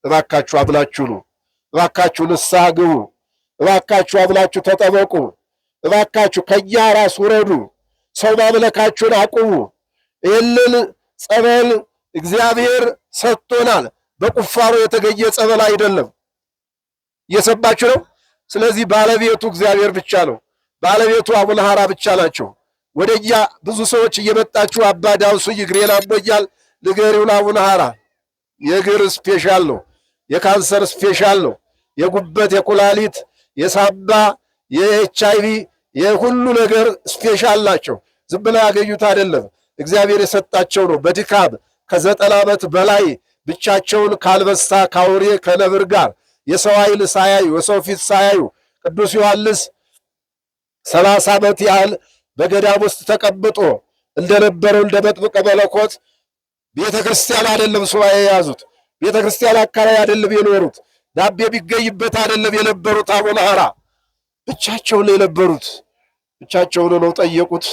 እባካችሁ አብላችሁ ነው። እባካችሁ ንስሐ ግቡ። እባካችሁ አብላችሁ ተጠበቁ። እባካችሁ ከኛ ራስ ውረዱ። ሰው ማምለካችሁን አቁሙ። ይህንን ጸበል እግዚአብሔር ሰጥቶናል። በቁፋሮ የተገኘ ጸበል አይደለም። እየሰማችሁ ነው። ስለዚህ ባለቤቱ እግዚአብሔር ብቻ ነው። ባለቤቱ አቡነ ሐራ ብቻ ናቸው። ወደኛ ብዙ ሰዎች እየመጣችሁ አባ ዳውሱ እግሬን አሞኛል ንገሪው ለአቡነ ሐራ። የእግር ስፔሻል ነው። የካንሰር ስፔሻል ነው። የጉበት፣ የኩላሊት፣ የሳምባ፣ የኤችአይቪ የሁሉ ነገር ስፔሻል ናቸው። ዝም ብለው ያገኙት አይደለም። እግዚአብሔር የሰጣቸው ነው። በድካም ከ90 ዓመት በላይ ብቻቸውን ካልበሳ ካውሬ ከነብር ጋር የሰው ኃይል ሳያዩ የሰው ፊት ሳያዩ ቅዱስ ዮሐንስ 30 ዓመት ያህል በገዳም ውስጥ ተቀምጦ እንደነበረው እንደ መጥምቀ መለኮት ቤተክርስቲያን አይደለም ሱባኤ የያዙት። ቤተክርስቲያን አካባቢ አይደለም የኖሩት። ዳቤ ቢገኝበት አይደለም የነበሩት። አቡነ ሐራ ብቻቸውን የነበሩት ብቻቸውን ነው። ጠየቁት።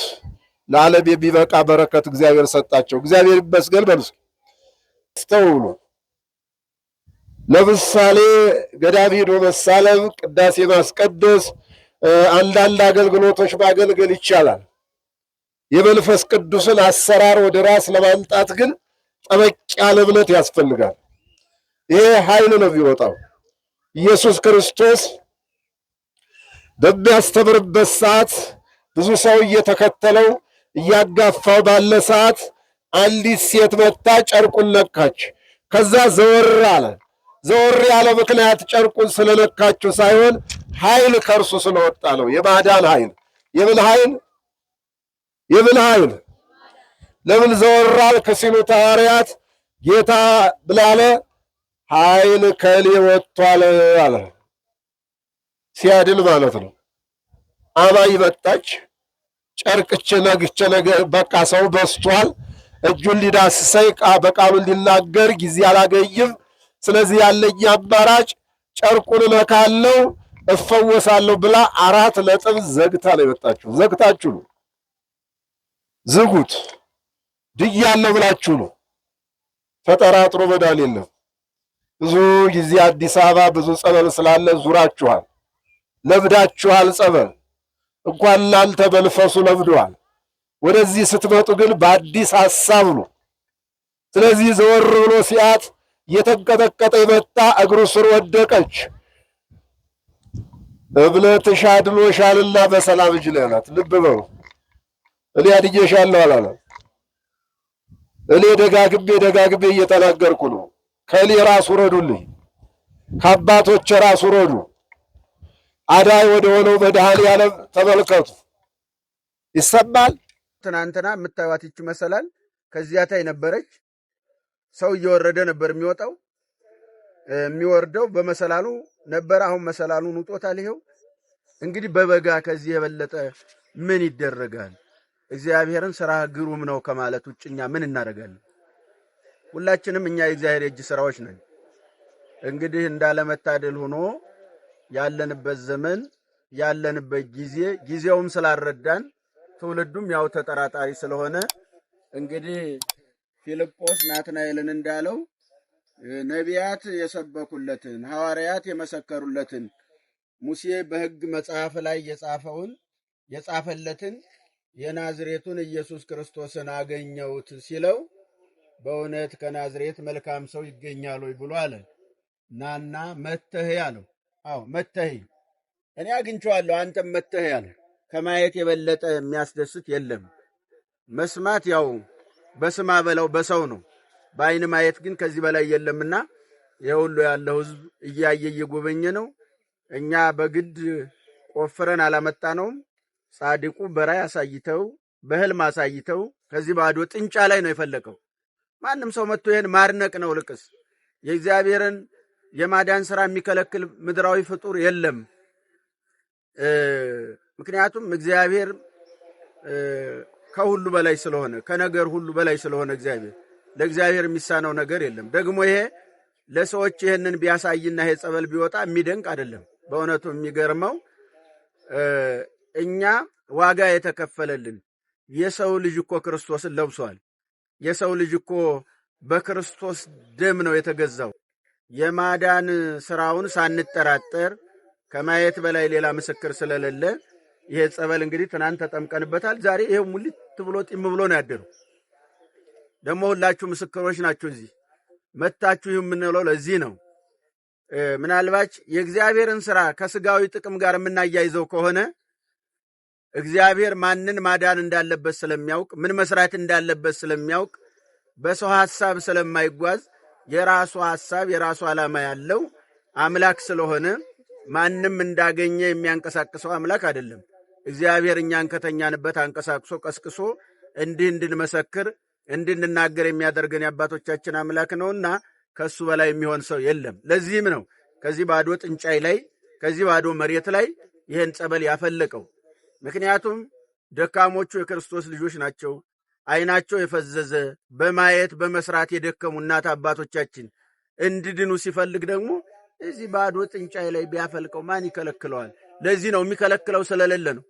ለዓለም የሚበቃ በረከት እግዚአብሔር ሰጣቸው። እግዚአብሔር ይመስገን በሉ። አስተውሉ። ለምሳሌ ገዳም ሄዶ መሳለም፣ ቅዳሴ ማስቀደስ፣ አንዳንድ አገልግሎቶች ማገልገል ይቻላል። የመንፈስ ቅዱስን አሰራር ወደ ራስ ለማምጣት ግን ጠበቅ ያለ እምነት ያስፈልጋል። ይሄ ኃይል ነው የሚወጣው። ኢየሱስ ክርስቶስ በሚያስተምርበት ሰዓት ብዙ ሰው እየተከተለው እያጋፋው ባለ ሰዓት አንዲት ሴት መጣ፣ ጨርቁን ነካች። ከዛ ዘወር አለ። ዘወር ያለ ምክንያት ጨርቁን ስለነካችው ሳይሆን ኃይል ከእርሱ ስለወጣ ነው። የማዳን ኃይል። የምን ኃይል? የምን ኃይል? ለምን ዘወር አልክ ሲሉት ሐዋርያት ጌታ ብላለ ኃይል ከእኔ ወጥቷል አለ። ሲያድን ማለት ነው። አማኝ መጣች። ጨርቅች ነግቼ ነገር በቃ ሰው በስቷል። እጁን ሊዳስሰኝ በቃሉ ሊናገር ጊዜ አላገኝም። ስለዚህ ያለኝ አማራጭ ጨርቁን እነካለሁ እፈወሳለሁ ብላ 4 ነጥብ ዘግታ ነው የመጣችው። ዘግታችሁ ነው። ዝጉት። ድያለሁ ብላችሁ ነው። ተጠራጥሮ መዳን የለም። ብዙ ጊዜ አዲስ አበባ ብዙ ጸበል ስላለ ዙራችኋል፣ ለምዳችኋል። ጸበል እንኳን እናንተ መንፈሱ ለምደዋል። ወደዚህ ስትመጡ ግን በአዲስ ሐሳብ ነው። ስለዚህ ዘወር ብሎ ሲያት እየተንቀጠቀጠ የመጣ እግሩ ስር ወደቀች። እምነትሽ አድኖሻልና በሰላም ሂጂ አላት። ልብ በሉ። እኔ አድኜሻለሁ አላለም። እኔ ደጋግሜ እየተናገርኩ ነው። ከእኔ ራስ ውረዱልኝ፣ ከአባቶች ራስ ውረዱ። አዳይ ወደ ሆነው መድኃኔዓለም ተመልከቱ። ይሰማል። ትናንትና የምታዩት ይች መሰላል ከዚያ ታይ ነበረች። ሰው እየወረደ ነበር የሚወጣው የሚወርደው በመሰላሉ ነበር። አሁን መሰላሉን ውጦታል። ይሄው እንግዲህ በበጋ ከዚህ የበለጠ ምን ይደረጋል? እግዚአብሔርን ስራ ግሩም ነው ከማለት ውጭኛ ምን እናደርጋለን? ሁላችንም እኛ የእግዚአብሔር እጅ ስራዎች ነን። እንግዲህ እንዳለመታደል ሆኖ ያለንበት ዘመን ያለንበት ጊዜውም ስላልረዳን ትውልዱም ያው ተጠራጣሪ ስለሆነ እንግዲህ ፊልጶስ ናትናኤልን እንዳለው ነቢያት የሰበኩለትን ሐዋርያት የመሰከሩለትን ሙሴ በሕግ መጽሐፍ ላይ የጻፈለትን የናዝሬቱን ኢየሱስ ክርስቶስን አገኘሁት ሲለው በእውነት ከናዝሬት መልካም ሰው ይገኛል ወይ ብሎ አለ። ናና መተህ አለው። አዎ መተህ እኔ አግኝቼዋለሁ አንተም መተህ አለ። ከማየት የበለጠ የሚያስደስት የለም። መስማት ያው በስማ በለው በሰው ነው። በአይን ማየት ግን ከዚህ በላይ የለምና የሁሉ ያለው ህዝብ እያየ እየጎበኘ ነው። እኛ በግድ ቆፍረን አላመጣነውም። ጻድቁ በራይ አሳይተው በህልም አሳይተው ከዚህ ባዶ ጥንጫ ላይ ነው የፈለቀው። ማንም ሰው መጥቶ ይሄን ማድነቅ ነው ልቅስ። የእግዚአብሔርን የማዳን ሥራ የሚከለክል ምድራዊ ፍጡር የለም። ምክንያቱም እግዚአብሔር ከሁሉ በላይ ስለሆነ ከነገር ሁሉ በላይ ስለሆነ ለእግዚአብሔር የሚሳነው ነገር የለም። ደግሞ ይሄ ለሰዎች ይሄንን ቢያሳይና ይሄ ጸበል ቢወጣ የሚደንቅ አይደለም። በእውነቱ የሚገርመው እኛ ዋጋ የተከፈለልን የሰው ልጅ እኮ ክርስቶስን ለብሷል። የሰው ልጅ እኮ በክርስቶስ ደም ነው የተገዛው። የማዳን ስራውን ሳንጠራጠር ከማየት በላይ ሌላ ምስክር ስለሌለ ይሄ ጸበል እንግዲህ ትናንት ተጠምቀንበታል። ዛሬ ይሄው ሙሊት ብሎ ጢም ብሎ ነው ያደረው። ደግሞ ሁላችሁ ምስክሮች ናችሁ። እዚህ መታችሁ የምንለው ለዚህ ነው። ምናልባት የእግዚአብሔርን ስራ ከስጋዊ ጥቅም ጋር የምናያይዘው ከሆነ እግዚአብሔር ማንን ማዳን እንዳለበት ስለሚያውቅ፣ ምን መስራት እንዳለበት ስለሚያውቅ፣ በሰው ሐሳብ ስለማይጓዝ የራሱ ሐሳብ የራሱ ዓላማ ያለው አምላክ ስለሆነ ማንም እንዳገኘ የሚያንቀሳቅሰው አምላክ አይደለም። እግዚአብሔር እኛን ከተኛንበት አንቀሳቅሶ ቀስቅሶ እንዲህ እንድንመሰክር እንድንናገር የሚያደርገን የአባቶቻችን አምላክ ነውና ከሱ በላይ የሚሆን ሰው የለም። ለዚህም ነው ከዚህ ባዶ ጥንጫይ ላይ ከዚህ ባዶ መሬት ላይ ይህን ጸበል ያፈለቀው። ምክንያቱም ደካሞቹ የክርስቶስ ልጆች ናቸው። ዓይናቸው የፈዘዘ በማየት በመስራት የደከሙ እናት አባቶቻችን እንዲድኑ ሲፈልግ ደግሞ እዚህ ባዶ ጥንጫይ ላይ ቢያፈልቀው ማን ይከለክለዋል? ለዚህ ነው የሚከለክለው ስለሌለ ነው።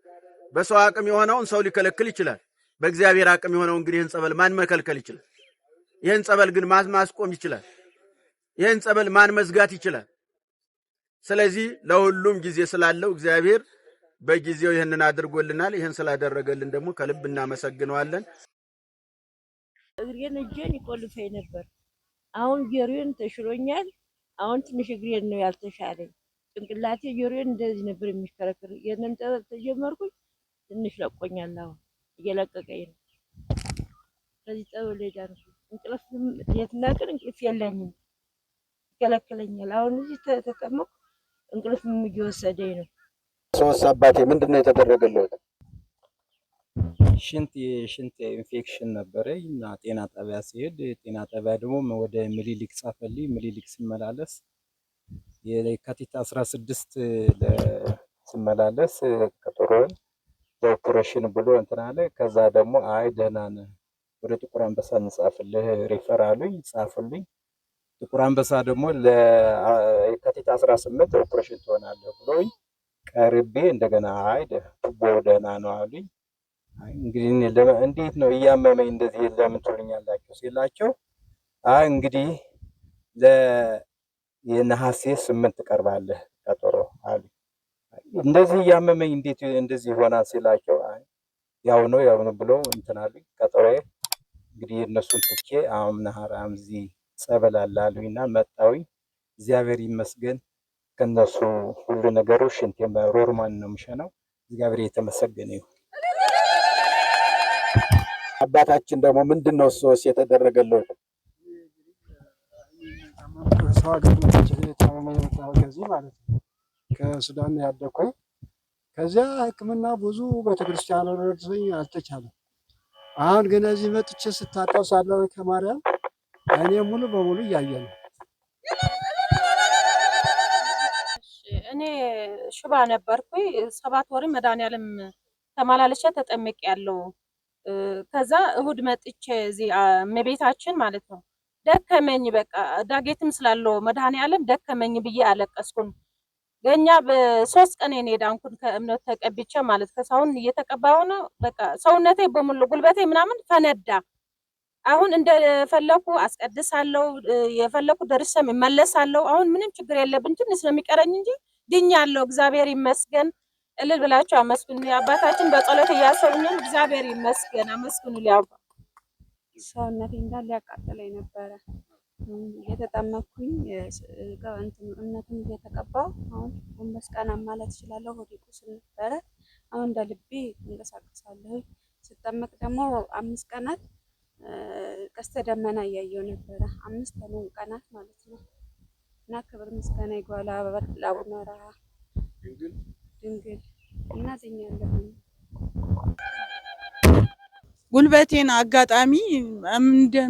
በሰው አቅም የሆነውን ሰው ሊከለክል ይችላል። በእግዚአብሔር አቅም የሆነው እንግዲህ ይህን ጸበል ማን መከልከል ይችላል? ይህን ጸበል ግን ማስቆም ይችላል። ይህን ጸበል ማን መዝጋት ይችላል? ስለዚህ ለሁሉም ጊዜ ስላለው እግዚአብሔር በጊዜው ይህንን አድርጎልናል። ይህን ስላደረገልን ደግሞ ከልብ እናመሰግነዋለን። እግሬን እጄን ይቆልፈኝ ነበር። አሁን ጆሮዬን ተሽሎኛል። አሁን ትንሽ እግሬን ነው ያልተሻለኝ። ጭንቅላቴ ጆሮዬን እንደዚህ ነበር የሚሽከረከር። የነም ጸበል ተጀመርኩኝ ትንሽ ለቆኛል። አሁን እየለቀቀኝ ነው። ከዚህ ጸበል ዳንኩ። እንቅልፍ የትናቅን እንቅልፍ የለኝም፣ ይከለክለኛል። አሁን እዚህ ተጠመኩ፣ እንቅልፍም እየወሰደኝ ነው። ሶስት አባቴ ምንድን ነው የተደረገለት? የሽንት ኢንፌክሽን ነበረኝ እና ጤና ጣቢያ ሲሄድ ጤና ጣቢያ ደግሞ ወደ ምኒልክ ጻፈልኝ። ምኒልክ ስመላለስ የካቲት 16 ስመላለስ ቀጠሮን ለኦፕሬሽን ብሎ እንትን አለ። ከዛ ደግሞ አይ ደህና ነህ ወደ ጥቁር አንበሳ እንጻፍልህ ሪፈር አሉኝ፣ ጻፉልኝ። ጥቁር አንበሳ ደግሞ ለካቲት 18 ኦፕሬሽን ትሆናለህ ብሎኝ ቀርቤ እንደገና አይ ደህና ነው አሉኝ። እንግዲህ እንዴት ነው እያመመኝ እንደዚህ ለምን ትሉኛላችሁ ሲላቸው አይ እንግዲህ የነሐሴ 8 ቀርባለህ ቀጠሮ አሉ። እንደዚህ እያመመኝ እንዴት እንደዚህ ይሆናል ሲላቸው አይ ያው ነው ብለው እንትን አሉኝ። ቀጠሮዬ እንግዲህ እነሱን ትቼ አምናሃራም እዚህ ጸበል አለ አሉኝና መጣሁኝ። እግዚአብሔር ይመስገን ከነሱ ሁሉ ነገሮች ሽንቴም ሮርማን ነው የምሸነው። እግዚአብሔር የተመሰገነ ይሁን። አባታችን ደግሞ ምንድነው ሶስ የተደረገለው? ሰው ሀገር ከዚህ ማለት ነው ከሱዳን ያደኩኝ። ከዚያ ሕክምና ብዙ ቤተክርስቲያን ረድቶኝ አልተቻለም። አሁን ግን እዚህ መጥቼ ስታጠብ ሳለሁ ከማርያም እኔ ሙሉ በሙሉ እያየ ነው። እኔ ሽባ ነበርኩኝ 7 ወር መድኃኒዓለም ተማላለሻ ተጠመቅ ያለው። ከዛ እሁድ መጥቼ እዚህ እመቤታችን ማለት ነው ደከመኝ። በቃ ዳጌትም ስላለው መድኃኒዓለም ደከመኝ ብዬ አለቀስኩኝ። ገኛ በ3 ቀን እኔ ዳንኩን ከእምነት ተቀብቼ ማለት ከሳውን እየተቀባው ነው። በቃ ሰውነቴ በሙሉ ጉልበቴ ምናምን ፈነዳ። አሁን እንደፈለኩ አስቀድሳለሁ፣ የፈለኩ ደርሰም እመለሳለሁ። አሁን ምንም ችግር የለብኝ፣ ትንሽ ነው የሚቀረኝ እንጂ ድኛለሁ። እግዚአብሔር ይመስገን። እልል ብላችሁ አመስግኑ። አባታችን በጸሎት እያሰቡኝ እግዚአብሔር ይመስገን። አመስግኑ። ሊያባ ሰውነቴ እንዳለ ያቃጠለኝ ነበረ። እየተጠመኩኝ እምነቱን እየተቀባው አሁን ጎንበስ ቀና ማለት እችላለሁ። ሆዴ ቁስል ነበረ። አሁን እንደ ልቤ እንቀሳቀሳለሁ። ስጠመቅ ደግሞ 5 ቀናት ቀስተ ደመና እያየሁ ነበረ። 5 ቀናት ማለት ነው። እና ክብር ምስጋና ይግባል ለአቡነ ረሃ ድንግል እና ዝኛለሁ። ጉልበቴን አጋጣሚ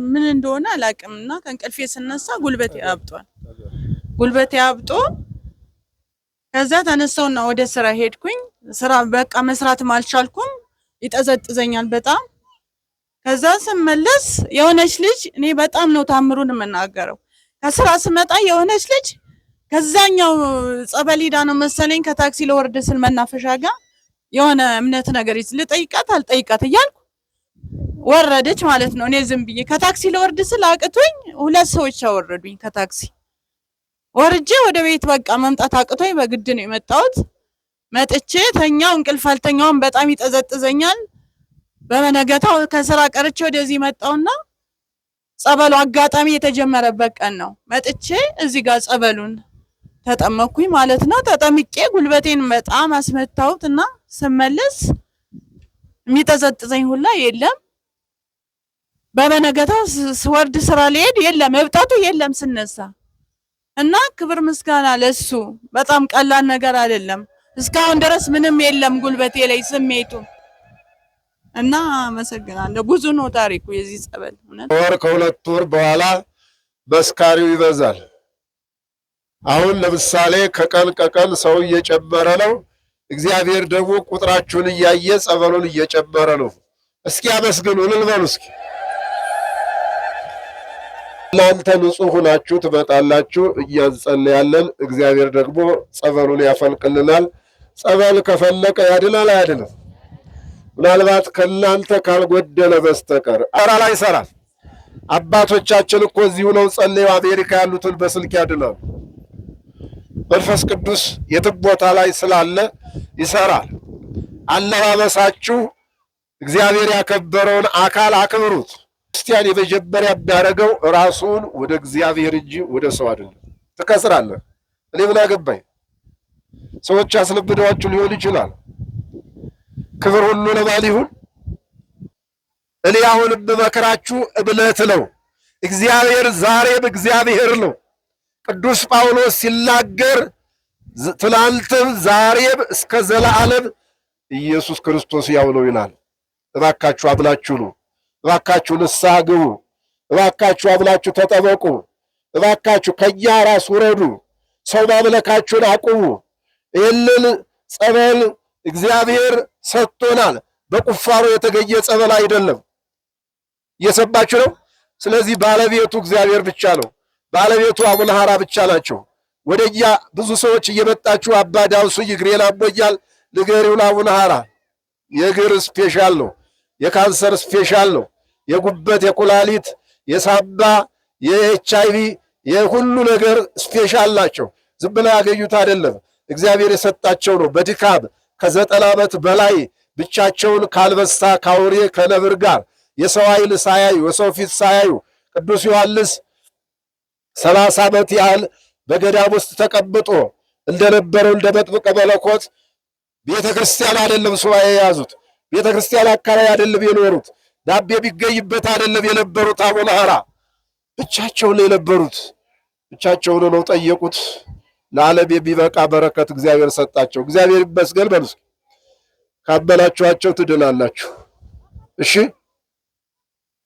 ምን እንደሆነ አላውቅም እና ከእንቅልፌ ስነሳ ጉልበቴ አብጦ ከዛ ተነሳውና ወደ ስራ ሄድኩኝ። ስራ በቃ መስራትም አልቻልኩም፣ ይጠዘጥዘኛል በጣም። ከዛ ስመለስ የሆነች ልጅ እኔ በጣም ነው ታምሩን የምናገረው። ከስራ ስመጣ የሆነች ልጅ ከዛኛው ጸበል ሄዳ ነው መሰለኝ ከታክሲ ለወርድ ስል መናፈሻ ጋር የሆነ እምነት ነገር ልጠይቃት አልጠይቃት እያልኩ ወረደች ማለት ነው። እኔ ዝም ብዬ ከታክሲ ለወርድ ስል አቅቶኝ 2 ሰዎች አወረዱኝ ከታክሲ። ወርጄ ወደ ቤት በቃ መምጣት አቅቶኝ በግድ ነው የመጣሁት። መጥቼ ተኛው፣ እንቅልፍ አልተኛውም፣ በጣም ይጠዘጥዘኛል። በመነገታው ከስራ ቀርቼ ወደዚህ መጣውና ጸበሉ አጋጣሚ የተጀመረበት ቀን ነው። መጥቼ እዚህ ጋር ጸበሉን ተጠመኩኝ ማለት ነው። ተጠምቄ ጉልበቴን በጣም አስመታሁትና ስመለስ የሚጠዘጥዘኝ ሁላ የለም። በመነገታው ስወርድ ስራ ልሄድ የለም፣ እብጠቱ የለም ስነሳ እና ክብር ምስጋና ለሱ። በጣም ቀላል ነገር አይደለም። እስካሁን ድረስ ምንም የለም ጉልበቴ ላይ ስሜቱ እና አመሰግናለሁ። ብዙ ነው ታሪኩ የዚህ ጸበል። ወር ከሁለት ወር በኋላ መስካሪው ይበዛል። አሁን ለምሳሌ ከቀን ሰው እየጨመረ ነው። እግዚአብሔር ደግሞ ቁጥራችሁን እያየ ጸበሉን እየጨመረ ነው። እስኪ አመስግኑ፣ እልል በሉ እስኪ። እናንተ ንጹህ ሆናችሁ ትመጣላችሁ፣ እኛን ጸልያለን። እግዚአብሔር ደግሞ ጸበሉን ያፈልቅልናል። ጸበል ከፈለቀ ያድናል አያድንም? ምናልባት ከእናንተ ካልጎደለ በስተቀር አራላ ይሰራል። አባቶቻችን እኮ እዚሁ ነው ጸልየው አሜሪካ ያሉትን በስልክ ያድናሉ። መንፈስ ቅዱስ የትም ቦታ ላይ ስላለ ይሰራል። አለባበሳችሁ እግዚአብሔር ያከበረውን አካል አክብሩት። ክርስቲያን የመጀመሪያ የሚያደርገው ራሱን ወደ እግዚአብሔር እንጂ ወደ ሰው አይደለም። ትከስራለህ። እኔ ምን አገባኝ? ሰዎች አስለምደዋችሁ ሊሆን ይችላል። ክብር ሁሉ ለማን ይሁን? እኔ አሁን በመከራችሁ እምነት ነው። እግዚአብሔር ዛሬም እግዚአብሔር ነው። ቅዱስ ጳውሎስ ሲናገር ትናንትም ዛሬም እስከ ዘላለም ኢየሱስ ክርስቶስ ያው ነው ይላል። እባካችሁ አምናችሁ ነው። እባካችሁ ንስሐ ግቡ። እባካችሁ አምናችሁ ተጠመቁ። እባካችሁ ከኛ ራስ ውረዱ። ሰው ማምለካችሁን አቁሙ። ይህንን ጸበል እግዚአብሔር ሰጥቶናል። በቁፋሮ የተገኘ ጸበል አይደለም። እየሰማችሁ ነው። ስለዚህ ባለቤቱ እግዚአብሔር ብቻ ነው። ባለቤቱ አቡነ ሐራ ብቻ ናቸው። ወደኛ ብዙ ሰዎች እየመጣችሁ አባ ዳውሱኝ እግሬን አሞኛል ንገሪው ለአቡነ ሐራ። የእግር ስፔሻል ነው። የካንሰር ስፔሻል ነው። የጉበት፣ የኩላሊት፣ የሳምባ፣ የኤችአይቪ የሁሉ ነገር ስፔሻል ናቸው። ዝም ብለው ያገኙት አይደለም። እግዚአብሔር የሰጣቸው ነው። በድካም ከ90 ዓመት በላይ ብቻቸውን ካልበሳ ካውሬ ከነብር ጋር የሰው ኃይል ሳያዩ የሰው ፊት ሳያዩ ቅዱስ ዮሐንስ 30 ዓመት ያህል በገዳም ውስጥ ተቀምጦ እንደነበረው እንደ መጥምቀ መለኮት ቤተ ክርስቲያን አይደለም ሱባኤ የያዙት። ቤተ ክርስቲያን አካባቢ አይደለም የኖሩት። ዳቤ ቢገኝበት አይደለም የነበሩት። አቡነ ሐራ ብቻቸውን ነው የነበሩት። ብቻቸውን ነው ጠየቁት። ለዓለም የሚበቃ በረከት እግዚአብሔር ሰጣቸው። እግዚአብሔር ይመስገን በሉ። ካመናችኋቸው ትድናላችሁ። እሺ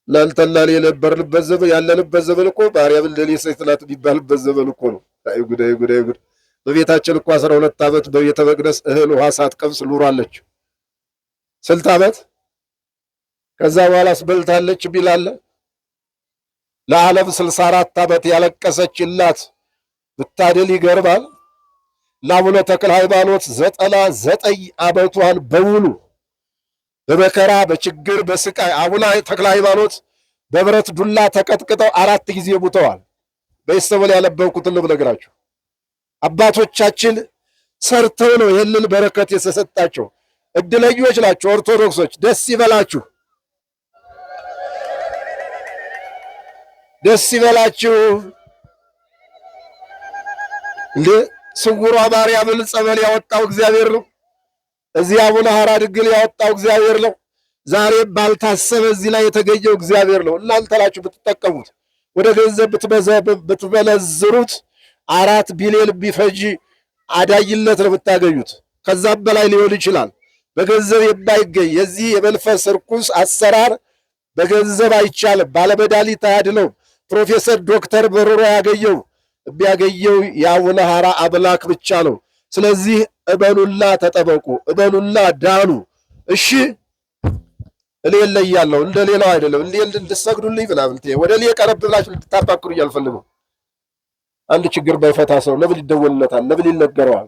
እናንተና የነበርንበት ዘመን ያለንበት ዘመን እኮ ማርያም ለሌላ ሴት ናት የሚባልበት ዘመን እኮ ነው። አይ ጉድ አይ ጉድ አይ ጉድ። በቤታችን እኮ 12 ዓመት በቤተ መቅደስ እህል ውሃ ሳትቀምስ ኑራለች። ስንት ዓመት? ከዛ በኋላ አስበልታለች ቢላለ ለዓለም 64 ዓመት ያለቀሰች እናት ብታድል ይገርማል። ለአቡነ ተክለ ሃይማኖት 99 ዓመቷን በሙሉ በመከራ በችግር በስቃይ አቡነ ተክለ ሃይማኖት በብረት ዱላ ተቀጥቅጠው 4 ጊዜ ሙተዋል። በኢስተቦል ያነበብኩትን ልነግራችሁ። አባቶቻችን ሰርተው ነው ይህንን በረከት የተሰጣቸው። እድለኞች ናቸው። ኦርቶዶክሶች ደስ ይበላችሁ፣ ደስ ይበላችሁ። እንዴ ስውሯ ማርያምን ጸበል ያወጣው እግዚአብሔር ነው። እዚህ አቡነ ሐራ ድንግል ያወጣው እግዚአብሔር ነው። ዛሬም ባልታሰበ እዚህ ላይ የተገኘው እግዚአብሔር ነው። እናንተ ናችሁ ብትጠቀሙት። ወደ ገንዘብ ብትመነዝሩት 4 ቢሊዮን ቢፈጅ አዳይነት ነው የምታገኙት። ከዛም በላይ ሊሆን ይችላል። በገንዘብ የማይገኝ የዚህ የመንፈስ ርኩስ አሰራር በገንዘብ አይቻልም። ባለመድኃኒት አያድነው። ፕሮፌሰር ዶክተር በሮሮ ያገኘው የሚያገኘው የአቡነ ሐራ አምላክ ብቻ ነው። ስለዚህ እመኑና ተጠበቁ፣ እመኑና ዳኑ። እሺ እኔ እለያለሁ፣ እንደ ሌላው አይደለም። እንድትሰግዱልኝ ምናምን ወደ እኔ ቀረብ ብላችሁ እንድታባክሩ አልፈልግም። አንድ ችግር ባይፈታ ሰው ለምን ይደወልለታል? ለምን ይነገረዋል?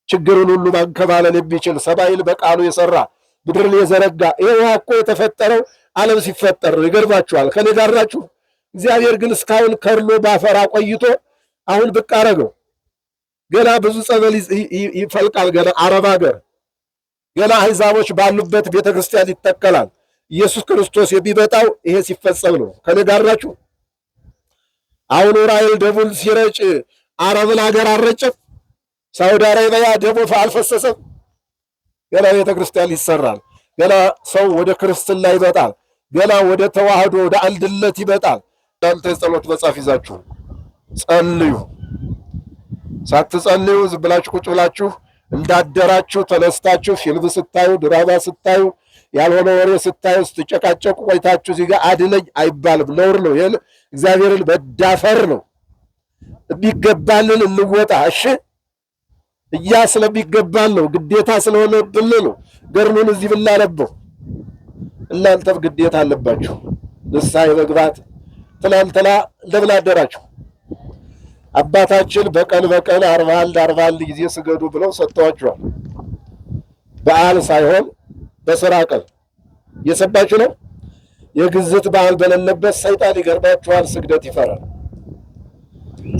ችግሩን ሁሉ ማንከባለል የሚችል ሰማይን በቃሉ የሰራ ምድርን የዘረጋ ይሄ ውሃ እኮ የተፈጠረው ዓለም ሲፈጠር ነው። ይገርማችኋል። ከኔ ጋር ናችሁ። እግዚአብሔር ግን እስካሁን ከርሎ ባፈራ ቆይቶ አሁን ብቅ አረገው። ገና ብዙ ጸበል ይፈልቃል። ገና አረብ ሀገር ገና አሕዛቦች ባሉበት ቤተክርስቲያን ይተከላል። ኢየሱስ ክርስቶስ የሚመጣው ይሄ ሲፈጸም ነው። ከኔ ጋር ናችሁ? አሁን ዑራኤል ደሙን ሲረጭ አረብን ሀገር አልረጨም? ሳውዲ አረቢያ ደሙ አልፈሰሰም? ገና ቤተክርስቲያን ይሰራል። ገና ሰው ወደ ክርስትና ይመጣል። ገና ወደ ተዋህዶ ወደ አንድነት ይመጣል። እናንተ የጸሎት መጽሐፍ ይዛችሁ ጸልዩ። ሳትጸልዩ ዝም ብላችሁ ቁጭ ብላችሁ እንዳደራችሁ ተነስታችሁ ፊልም ስታዩ ድራማ ስታዩ ያልሆነ ወሬ ስታዩ ስትጨቃጨቁ ቆይታችሁ እዚህ ጋር አድነኝ አይባልም። ነውር ነው። ይሄን እግዚአብሔርን መዳፈር ነው። የሚገባልን እንወጣ። እሺ እያ ስለሚገባል ነው፣ ግዴታ ስለሆነብን ነው። ገርኑን እዚህ ብናነበው እናንተም ግዴታ አለባችሁ ንስሐ የመግባት። ትናንትና እንደምን አደራችሁ? አባታችን በቀን 41 ጊዜ ስገዱ ብለው ሰጥተዋችኋል። በዓል ሳይሆን በስራ ቀን እየሰባችሁ ነው። የግዝት በዓል በሌለበት ሰይጣን ይገርማችኋል፣ ስግደት ይፈራል።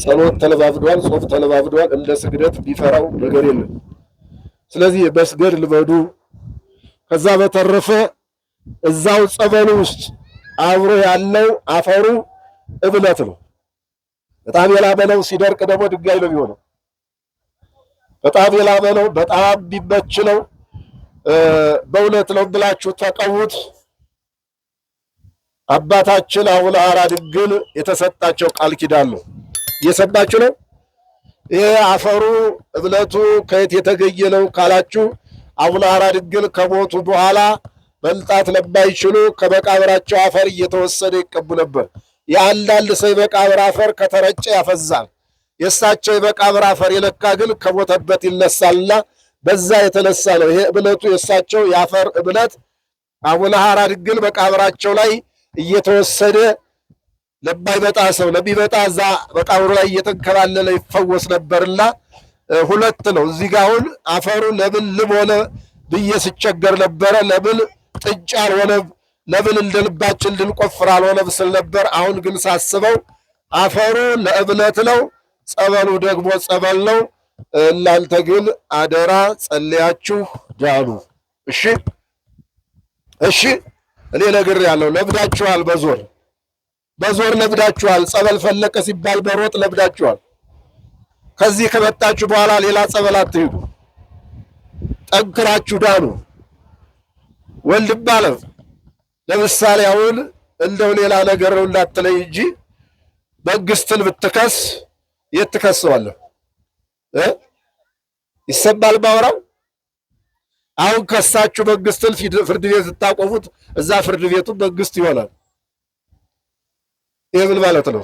ጸሎት ተለባብዷል፣ ጾም ተለባብዷል። እንደ ስግደት ቢፈራው ነገር የለም። ስለዚህ በስገድ ልበዱ። ከዛ በተረፈ እዛው ጸበሉ ውስጥ አብሮ ያለው አፈሩ እብለት ነው። በጣም የላመ ነው። ሲደርቅ ደግሞ ድንጋይ ነው የሚሆነው። በጣም የላመ ነው። በጣም ቢመች ነው። በእውነት ነው ብላችሁ ተቀውት። አባታችን አቡነ ሐራ ድንግል የተሰጣቸው ቃል ኪዳን ነው። እየሰማችሁ ነው። ይሄ አፈሩ እብለቱ ከየት የተገኘ ነው ካላችሁ አቡነ ሐራ ድንግል ከሞቱ በኋላ መምጣት ለማይችሉ ከመቃብራቸው አፈር እየተወሰደ ይቀቡ ነበር። የአንዳንድ ሰው የመቃብር አፈር ከተረጨ ያፈዛል። የእሳቸው የመቃብር አፈር የነካ ግን ከሞተበት ይነሳልና በዛ የተነሳ ነው ይሄ እብለቱ የእሳቸው የአፈር እብለት አቡነ ሐራ ድንግል መቃብራቸው ላይ እየተወሰደ ለማይመጣ ሰው ለሚመጣ እዛ መቃብሩ ላይ እየተንከባለለ ይፈወስ ነበርና ሁለት ነው። እዚህ ጋር አሁን አፈሩ ለምን ልም ሆነ ብዬ ስቸገር ነበረ። ለምን ጥንጫ አልሆነ፣ ለምን እንደ ልባችን እንድንቆፍር አልሆነ ብስል ነበር። አሁን ግን ሳስበው አፈሩ ለእብለት ነው፣ ጸበሉ ደግሞ ጸበል ነው። እናንተ ግን አደራ ጸልያችሁ ዳኑ። እሺ እሺ። እኔ ነግሬያለሁ። ለብዳችኋል፣ በዞር ለብዳችኋል። ጸበል ፈለቀ ሲባል በሮጥ ለብዳችኋል። ከዚህ ከመጣችሁ በኋላ ሌላ ጸበል አትሄዱ። ጠንክራችሁ ዳኑ። ወንድም አለ ለምሳሌ አሁን እንደው ሌላ ነገር ነው እንዳትለይ እንጂ መንግስትን ብትከስ የት ትከሰዋለህ? ይሰማል ባወራው። አሁን ከሳችሁ መንግስትን ፍርድ ቤት ስታቆሙት እዛ ፍርድ ቤቱ መንግስት ይሆናል። ይህ ምን ማለት ነው?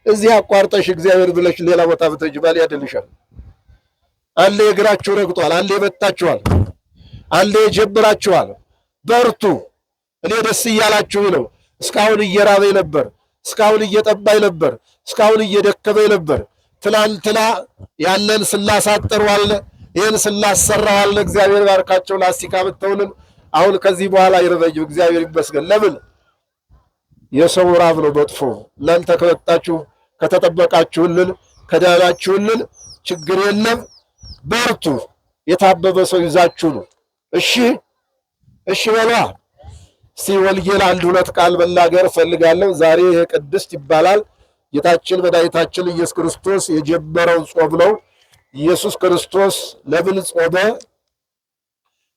እዚህ አቋርጠሽ እግዚአብሔር ብለሽ ሌላ ቦታ ብትሄጂ ማን ያድንሻል? አንዴ እግራችሁ ረግጧል፣ አንዴ መታችኋል፣ አንዴ ጀምራችኋል። በርቱ። እኔ ደስ እያላችሁኝ ነው። እስካሁን እየራበኝ ነበር፣ እስካሁን እየጠባኝ ነበር፣ እስካሁን እየደከመኝ ነበር። ትናንትና ያለን ስላሳጠረዋል፣ ይህን ስላሰራዋል። እግዚአብሔር ባርካቸው። ላስቲካ ብትሆንም አሁን ከዚህ በኋላ አይረበኝም። እግዚአብሔር ይመስገን። ለምን የሰው ራብ ነው መጥፎ። እናንተ ከመጣችሁ ከተጠበቃችሁልን ከዳናችሁልን ችግር የለም። በርቱ። የታበበ ሰው ይዛችሁ ነው። እሺ እሺ በሏ። እስቲ ወንጌል አንድ ሁለት ቃል መናገር እፈልጋለሁ። ዛሬ ቅድስት ይባላል። ጌታችን መድኃኒታችን ኢየሱስ ክርስቶስ የጀመረው ጾም ነው። ኢየሱስ ክርስቶስ ለምን ጾመ?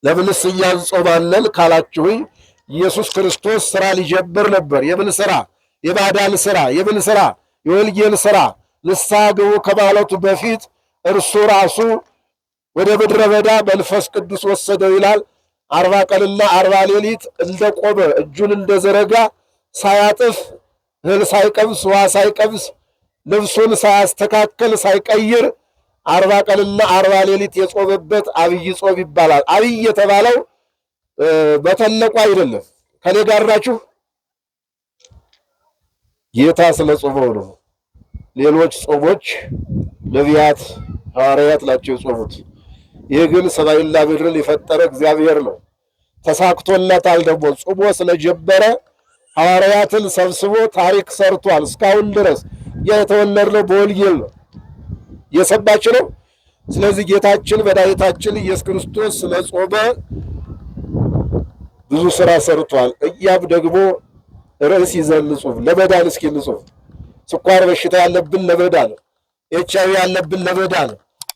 ለምንስ እኛ እንጾማለን ካላችሁኝ ኢየሱስ ክርስቶስ ስራ ሊጀምር ነበር። የምን ስራ? የማዳን ስራ። የምን ስራ? የወንጌል ስራ። ንስሐ ግቡ ከማለቱ በፊት እርሱ ራሱ ወደ ምድረ በዳ መንፈስ ቅዱስ ወሰደው ይላል። 40 ቀንና 40 ሌሊት እንደቆመ እጁን እንደዘረጋ ሳያጥፍ እህል ሳይቀምስ ውሃ ሳይቀምስ ልብሱን ሳያስተካከል ሳይቀይር 40 ቀንና 40 ሌሊት የጾመበት አብይ ጾም ይባላል። አብይ የተባለው በተለቁ አይደለም። ከኔ ጋር ናችሁ? ጌታ ስለ ጾመው ነው። ሌሎች ጾሞች ነቢያት፣ ሐዋርያት ናቸው የጾሙት። ይህ ግን ሰማይና ምድርን የፈጠረ እግዚአብሔር ነው። ተሳክቶለታል። ደግሞ ጾሞ ስለጀመረ ሐዋርያትን ሰብስቦ ታሪክ ሰርቷል። እስካሁን ድረስ የተወለድነው በወንጌል ነው። እየሰማችሁ ነው። ስለዚህ ጌታችን መድኃኒታችን ኢየሱስ ክርስቶስ ስለ ጾመ ብዙ ስራ ሰርቷል። እኛም ደግሞ ርዕስ ይዘን እንጹም፣ ለመዳን እስኪ እንጹም። ስኳር በሽታ ያለብን ለመዳን፣ ኤች አይ ቪ ያለብን ለመዳን፣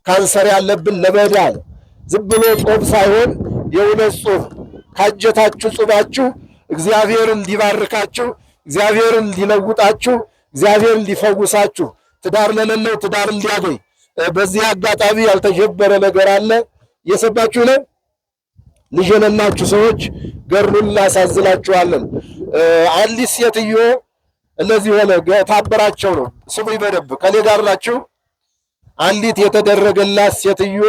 ካንሰር ያለብን ለመዳን ዝም ብሎ ጾም ሳይሆን የእውነት ጾም ካጀታችሁ ጾማችሁ እግዚአብሔርን እንዲባርካችሁ፣ እግዚአብሔርን እንዲለውጣችሁ፣ እግዚአብሔርን እንዲፈውሳችሁ፣ ትዳር ለሌለው ትዳር እንዲያገኝ። በዚህ አጋጣሚ ያልተጀመረ ነገር አለ። እየሰማችሁ ነው። ልጅ የሌላችሁ ሰዎች ገድሉን እናሳዝናችኋለን። አንዲት ሴትዮ እነዚህ ሆነ ታምራቸው ነው። ስሙኝ በደንብ ከኔ ጋር ናችሁ። አንዲት የተደረገላት ሴትዮ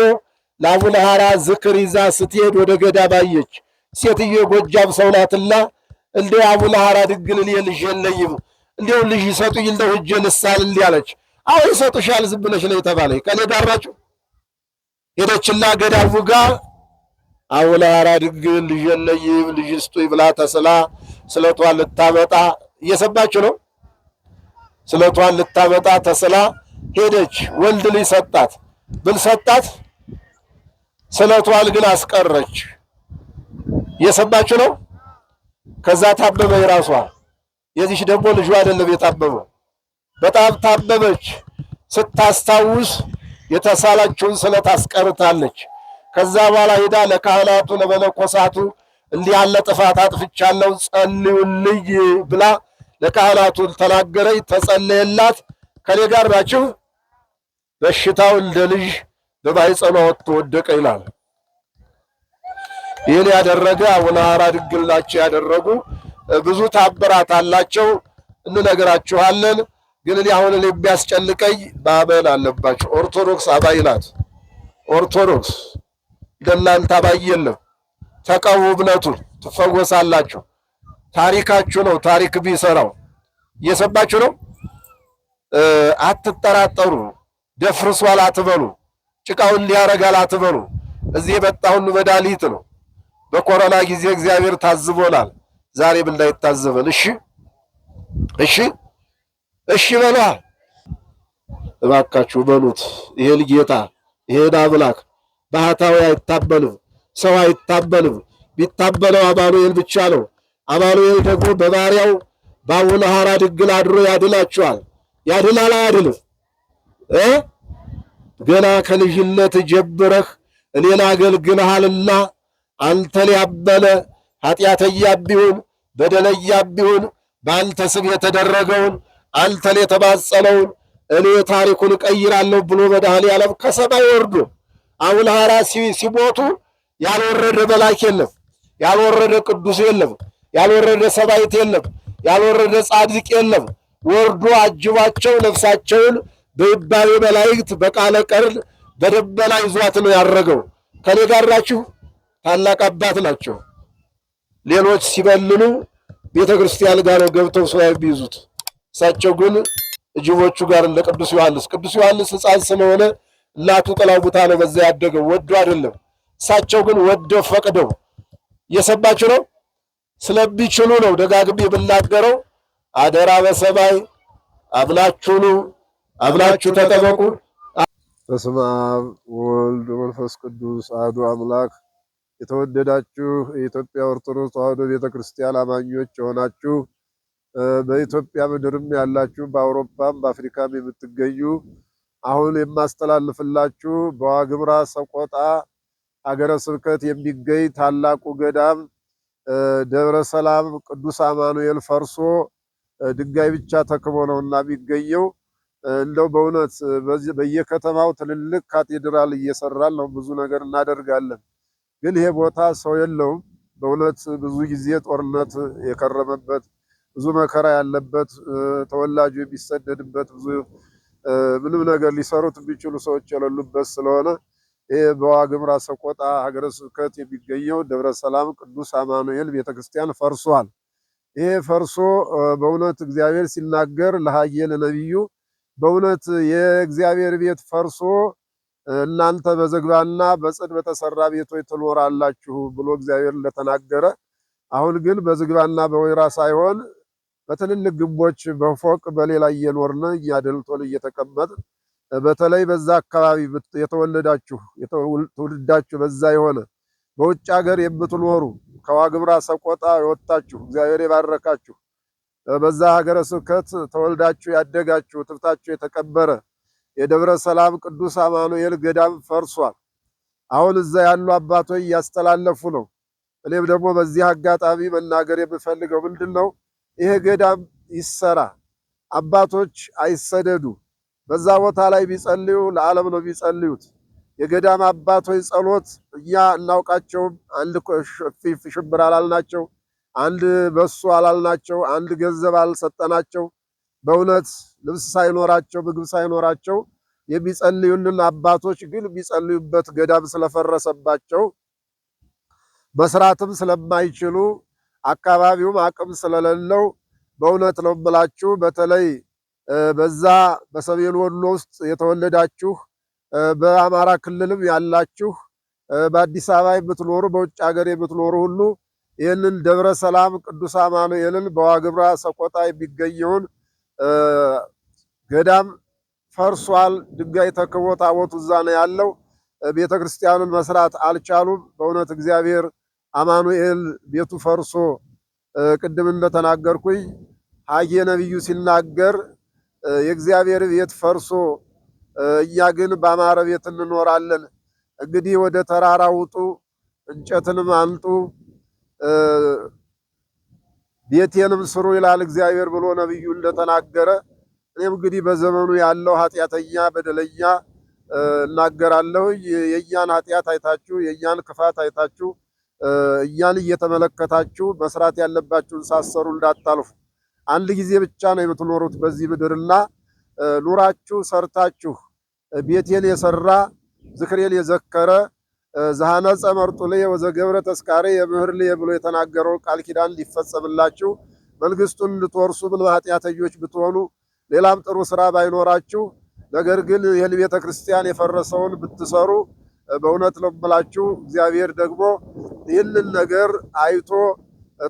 ለአቡነ ሐራ ዝክር ይዛ ስትሄድ ወደ ገዳም አየች። ሴትዮ ጎጃም ሰው ናትና እንደው አቡነ ሐራ ድንግል እኔ ልጅ የለኝም እንደው ልጅ ይሰጡኝ እንደው ሂጄ ልሳል እንዲህ አለች። አዎ ይሰጡሻል፣ ዝም ብለሽ ነው የተባለ። ከኔ ጋር ናችሁ። ሄደችና ገዳሙ ጋር አቡነ ሐራ ድንግል ልጅ የለኝም ልጅ ስጡኝ ብላ ተስላ ስለቷን ልታመጣ፣ እየሰማችሁ ነው። ስለቷን ልታመጣ ተስላ ሄደች። ወንድ ልጅ ሰጣት። ምን ሰጣት? ስለቷን ግን አስቀረች። እየሰማችሁ ነው። ከዛ ታመመ የራሷ። የዚች ደግሞ ልጇ አይደለም የታመመው። በጣም ታመመች። ስታስታውስ የተሳላችውን ስለት አስቀርታለች። ከዛ በኋላ ሄዳ ለካህናቱ ለመነኮሳቱ እንዲህ ያለ ጥፋት አጥፍቻለሁ ጸልዩልኝ ብላ ለካህናቱ ተናገረች። ተጸለየላት። ከኔ ጋር ናችሁ። በሽታው እንደ ልጅ በማኅፀኗ ወጥቶ ወደቀ ይላል። ይህን ያደረገ አቡነ ሐራ ድንግል ናቸው ያደረጉ። ብዙ ታምራት አላቸው፣ እንነግራችኋለን። ግን እኔ አሁን የሚያስጨንቀኝ ማመን አለባቸው። ኦርቶዶክስ አባይ ናት። ኦርቶዶክስ እንደናንተ አባይ የለም። ተቀቡ፣ እምነቱን ትፈወሳላችሁ። ታሪካችሁ ነው ታሪክ ቢሰራው። እየሰማችሁ ነው። አትጠራጠሩ። ደፍርሷል አትበሉ። ጭቃውን ሊያረጋል አትበሉ። እዚህ የመጣሁን መድኃኒት ነው። በኮሮና ጊዜ እግዚአብሔር ታዝቦናል። ዛሬም እንዳይታዘበን እሺ፣ እሺ፣ እሺ በሏ። እባካችሁ በሉት። ይሄን ጌታ ይሄን አምላክ ባህታዊ አይታመንም፣ ሰው አይታመንም። ቢታመነው አማኑኤል ብቻ ነው። አማኑኤል ደግሞ በባሪያው በአቡነ ሐራ ድንግል አድሮ ያድናችኋል። ያድናል አያድንም? ገና ከልጅነት ጀምረህ እኔን አገልግልሃልና አንተን ያመነ ኃጢአተኛ ቢሆን በደለኛ ቢሆን በአንተ ስም የተደረገውን አንተን የተማጸነውን እኔ ታሪኩን እቀይራለሁ ብሎ መድኃኔዓለም ከሰማይ ወርዶ አቡነ ሐራ ሲሞቱ ያልወረደ መልአክ የለም፣ ያልወረደ ቅዱስ የለም፣ ያልወረደ ሰማዕት የለም፣ ያልወረደ ጻድቅ የለም። ወርዶ አጅባቸው ነፍሳቸውን በይባቤ መላእክት በቃለ ቀርል በደመና ይዟት ነው ያረገው። ከኔ ጋር ናችሁ። ታላቅ አባት ናቸው። ሌሎች ሲበልሉ ቤተ ክርስቲያን ጋር ገብተው ሰው የሚይዙት፣ እሳቸው ግን እጅቦቹ ጋር እንደ ቅዱስ ዮሐንስ። ቅዱስ ዮሐንስ ሕፃን ስለሆነ እናቱ ጥላው ቦታ ነው በዛ ያደገው፣ ወዶ አይደለም። እሳቸው ግን ወደው ፈቅደው። እየሰማችሁ ነው። ስለሚችሉ ነው ደጋግሜ የምናገረው። አደራ በሰማይ አብላችሁ ኑ፣ አብላችሁ ተጠበቁ። በስመ አብ ወወልድ ወመንፈስ ቅዱስ አሐዱ አምላክ። የተወደዳችሁ የኢትዮጵያ ኦርቶዶክስ ተዋሕዶ ቤተክርስቲያን አማኞች የሆናችሁ በኢትዮጵያ ምድርም ያላችሁ በአውሮፓም በአፍሪካም የምትገኙ አሁን የማስተላልፍላችሁ በዋግምራ ሰቆጣ ሀገረ ስብከት የሚገኝ ታላቁ ገዳም ደብረ ሰላም ቅዱስ አማኑኤል ፈርሶ ድንጋይ ብቻ ተክቦ ነውና የሚገኘው። እንደው በእውነት በየከተማው ትልልቅ ካቴድራል እየሰራን ነው፣ ብዙ ነገር እናደርጋለን። ግን ይሄ ቦታ ሰው የለውም። በእውነት ብዙ ጊዜ ጦርነት የከረመበት፣ ብዙ መከራ ያለበት፣ ተወላጁ የሚሰደድበት፣ ብዙ ምንም ነገር ሊሰሩት የሚችሉ ሰዎች የሌሉበት ስለሆነ ይሄ በዋግምራ ሰቆጣ ሀገረ ስብከት የሚገኘው ደብረ ሰላም ቅዱስ አማኑኤል ቤተክርስቲያን ፈርሷል። ይሄ ፈርሶ በእውነት እግዚአብሔር ሲናገር ለሐጌ ለነቢዩ በእውነት የእግዚአብሔር ቤት ፈርሶ እናንተ በዝግባና በጽድ በተሰራ ቤቶች ትኖራላችሁ ብሎ እግዚአብሔር እንደተናገረ፣ አሁን ግን በዝግባና በወይራ ሳይሆን በትልልቅ ግንቦች በፎቅ በሌላ እየኖርን እያደልቶን እየተቀመጥን በተለይ በዛ አካባቢ የተወለዳችሁ ትውልዳችሁ በዛ የሆነ በውጭ ሀገር የምትኖሩ ከዋግምራ ሰቆጣ የወጣችሁ እግዚአብሔር የባረካችሁ በዛ ሀገረ ስብከት ተወልዳችሁ ያደጋችሁ ትብታችሁ የተቀበረ የደብረ ሰላም ቅዱስ አማኑኤል ገዳም ፈርሷል። አሁን እዛ ያሉ አባቶች እያስተላለፉ ነው። እኔም ደግሞ በዚህ አጋጣሚ መናገር የምፈልገው ምንድነው፣ ይሄ ገዳም ይሰራ፣ አባቶች አይሰደዱ። በዛ ቦታ ላይ ቢጸልዩ ለዓለም ነው ቢጸልዩት። የገዳም አባቶች ጸሎት እኛ እናውቃቸውም። አንድ ሽብር አላልናቸው፣ አንድ በሱ አላልናቸው፣ አንድ ገንዘብ አልሰጠናቸው። በእውነት ልብስ ሳይኖራቸው ምግብ ሳይኖራቸው የሚጸልዩልን አባቶች ግን የሚጸልዩበት ገዳም ስለፈረሰባቸው መስራትም ስለማይችሉ አካባቢውም አቅም ስለሌለው በእውነት ነው የምላችሁ። በተለይ በዛ በሰሜን ወሎ ውስጥ የተወለዳችሁ በአማራ ክልልም ያላችሁ በአዲስ አበባ የምትኖሩ በውጭ ሀገር የምትኖሩ ሁሉ ይህንን ደብረ ሰላም ቅዱስ አማኑኤልን በዋግምራ ሰቆጣ የሚገኘውን ገዳም ፈርሷል። ድንጋይ ተክቦ ታቦቱ እዛ ነው ያለው። ቤተክርስቲያኑን መስራት አልቻሉም። በእውነት እግዚአብሔር አማኑኤል ቤቱ ፈርሶ ቅድም እንደተናገርኩኝ ሐጌ ነብዩ ሲናገር የእግዚአብሔር ቤት ፈርሶ እኛ ግን በአማረ ቤት እንኖራለን፣ እንግዲህ ወደ ተራራ ውጡ፣ እንጨትንም አንጡ፣ ቤቴንም ስሩ ይላል እግዚአብሔር ብሎ ነብዩ እንደተናገረ እኔም እንግዲህ በዘመኑ ያለው ኃጢአተኛ በደለኛ እናገራለሁ። የእኛን ኃጢአት አይታችሁ የእኛን ክፋት አይታችሁ እኛን እየተመለከታችሁ መስራት ያለባችሁን ሳሰሩ እንዳታልፉ። አንድ ጊዜ ብቻ ነው የምትኖሩት በዚህ ምድርና ኑራችሁ ሰርታችሁ ቤቴን የሰራ ዝክሬን የዘከረ ዘሐነጸ መርጡልየ ወዘገብረ ተስካሬ የምህርልየ ብሎ የተናገረው ቃል ኪዳን ሊፈጸምላችሁ መንግስቱን እንድትወርሱ ምን ኃጢአተኞች ብትሆኑ ሌላም ጥሩ ስራ ባይኖራችሁ ነገር ግን ይህን ቤተ ክርስቲያን የፈረሰውን ብትሰሩ በእውነት ነው የምላችሁ እግዚአብሔር ደግሞ ይህንን ነገር አይቶ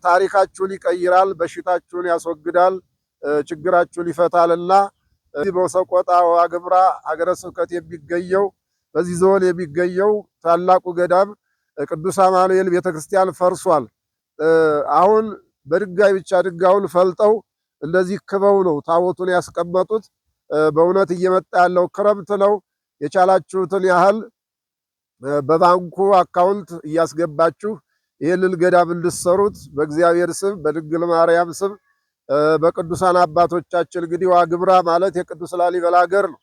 ታሪካችሁን ይቀይራል፣ በሽታችሁን ያስወግዳል፣ ችግራችሁን ይፈታልና በሰቆጣ ዋግምራ ሀገረ ስብከት የሚገኘው በዚህ ዞን የሚገኘው ታላቁ ገዳም ቅዱስ አማኑኤል ቤተክርስቲያን ፈርሷል። አሁን በድንጋይ ብቻ ድንጋዩን ፈልጠው እንደዚህ ክበው ነው ታቦቱን ያስቀመጡት። በእውነት እየመጣ ያለው ክረምት ነው። የቻላችሁትን ያህል በባንኩ አካውንት እያስገባችሁ ይህንን ገዳም እንድትሰሩት በእግዚአብሔር ስም በድንግል ማርያም ስም በቅዱሳን አባቶቻችን እንግዲህ ዋግምራ ማለት የቅዱስ ላሊበላ ሀገር ነው።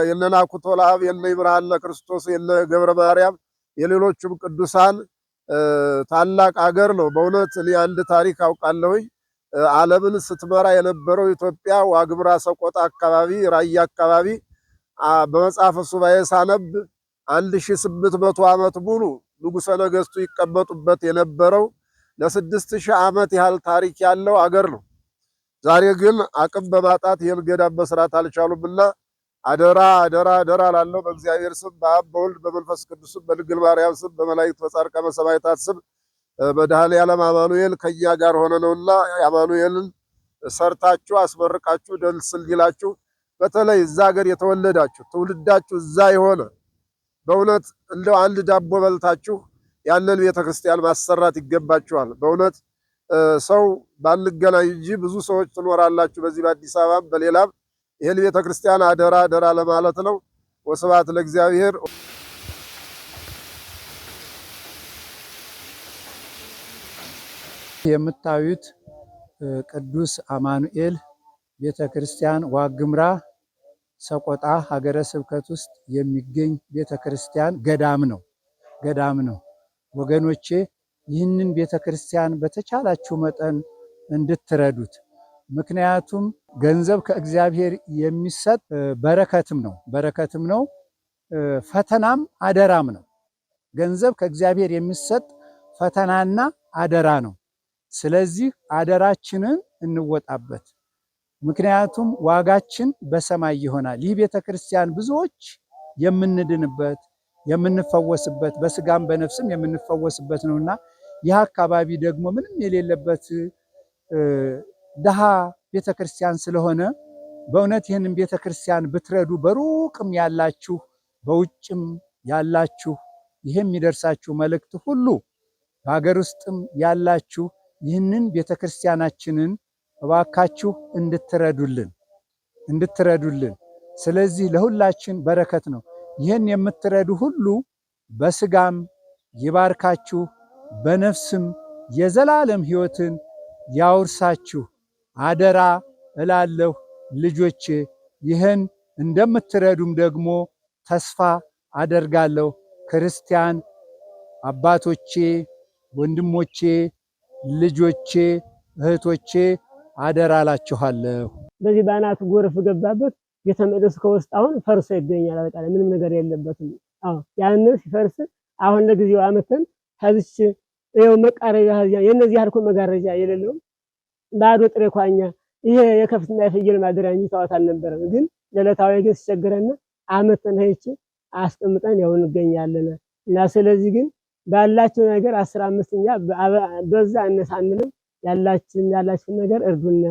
የነ ናኩቶ ለአብ የነ ይብርሃነ ክርስቶስ የነ ገብረ ማርያም የሌሎቹም ቅዱሳን ታላቅ ሀገር ነው። በእውነት እኔ አንድ ታሪክ አውቃለሁኝ። ዓለምን ስትመራ የነበረው ኢትዮጵያ ዋግምራ ሰቆጣ አካባቢ ራያ አካባቢ በመጽሐፈ ሱባኤ ሳነብ 1800 ዓመት ሙሉ ንጉሠ ነገሥቱ ይቀመጡበት የነበረው ለ6000 ዓመት ያህል ታሪክ ያለው አገር ነው። ዛሬ ግን አቅም በማጣት ይህን ገዳም መስራት አልቻሉምና አደራ አደራ አደራ ላለው በእግዚአብሔር ስም በአብ በወልድ በመንፈስ ቅዱስ ስም በድንግል ማርያም ስም በመላእክት በጻድቃን በሰማዕታት ስም መድኃኔዓለም አማኑኤል ከኛ ጋር ሆነ ነውና አማኑኤልን ሰርታችሁ አስመርቃችሁ ደስ እንዲላችሁ በተለይ እዛ ሀገር የተወለዳችሁ ትውልዳችሁ እዛ የሆነ በእውነት እንደው አንድ ዳቦ በልታችሁ ያንን ቤተክርስቲያን ማሰራት ይገባችኋል። በእውነት ሰው ባንገናኝ እንጂ ብዙ ሰዎች ትኖራላችሁ በዚህ በአዲስ አበባም በሌላም። ይህን ቤተክርስቲያን አደራ አደራ ለማለት ነው። ወስብሐት ለእግዚአብሔር። የምታዩት ቅዱስ አማኑኤል ቤተክርስቲያን ዋግምራ ሰቆጣ ሀገረ ስብከት ውስጥ የሚገኝ ቤተክርስቲያን ገዳም ነው። ወገኖቼ ይህንን ቤተክርስቲያን በተቻላችሁ መጠን እንድትረዱት። ምክንያቱም ገንዘብ ከእግዚአብሔር የሚሰጥ በረከትም ነው፣ ፈተናም አደራም ነው። ገንዘብ ከእግዚአብሔር የሚሰጥ ፈተናና አደራ ነው። ስለዚህ አደራችንን እንወጣበት። ምክንያቱም ዋጋችን በሰማይ ይሆናል። ይህ ቤተክርስቲያን ብዙዎች የምንድንበት የምንፈወስበት በስጋም በነፍስም የምንፈወስበት ነውና ይህ አካባቢ ደግሞ ምንም የሌለበት ድሃ ቤተክርስቲያን ስለሆነ በእውነት ይህንን ቤተክርስቲያን ብትረዱ በሩቅም ያላችሁ በውጭም ያላችሁ ይሄ የሚደርሳችሁ መልእክት ሁሉ በሀገር ውስጥም ያላችሁ ይህንን ቤተክርስቲያናችንን እባካችሁ እንድትረዱልን። ስለዚህ ለሁላችን በረከት ነው። ይህን የምትረዱ ሁሉ በስጋም ይባርካችሁ በነፍስም የዘላለም ሕይወትን ያውርሳችሁ አደራ እላለሁ ልጆቼ። ይህን እንደምትረዱም ደግሞ ተስፋ አደርጋለሁ። ክርስቲያን አባቶቼ፣ ወንድሞቼ፣ ልጆቼ፣ እህቶቼ አደራ እላችኋለሁ። በዚህ በአናቱ ጎርፍ ገባበት ቤተ መቅደሱ ከውስጥ አሁን ፈርሶ ይገኛል። በቃ ምንም ነገር የለበትም። ያን ሲፈርስ አሁን ለጊዜው አመተን ከዚች ይኸው መቃረጃ የነዚህ ያልኩ መጋረጃ የሌለው ባዶ ጥሬ ኳኛ ይሄ የከፍትና የፍየል ማደሪያ እንጂ ታዋት አልነበረም። ግን ለዕለታዊ ግን ሲቸግረን አመተን ሄች አስቀምጠን ያው እንገኛለን። እና ስለዚህ ግን ባላችሁ ነገር 15ኛ በዛ እነሳንንም ያላችሁ ነገር እርዱና።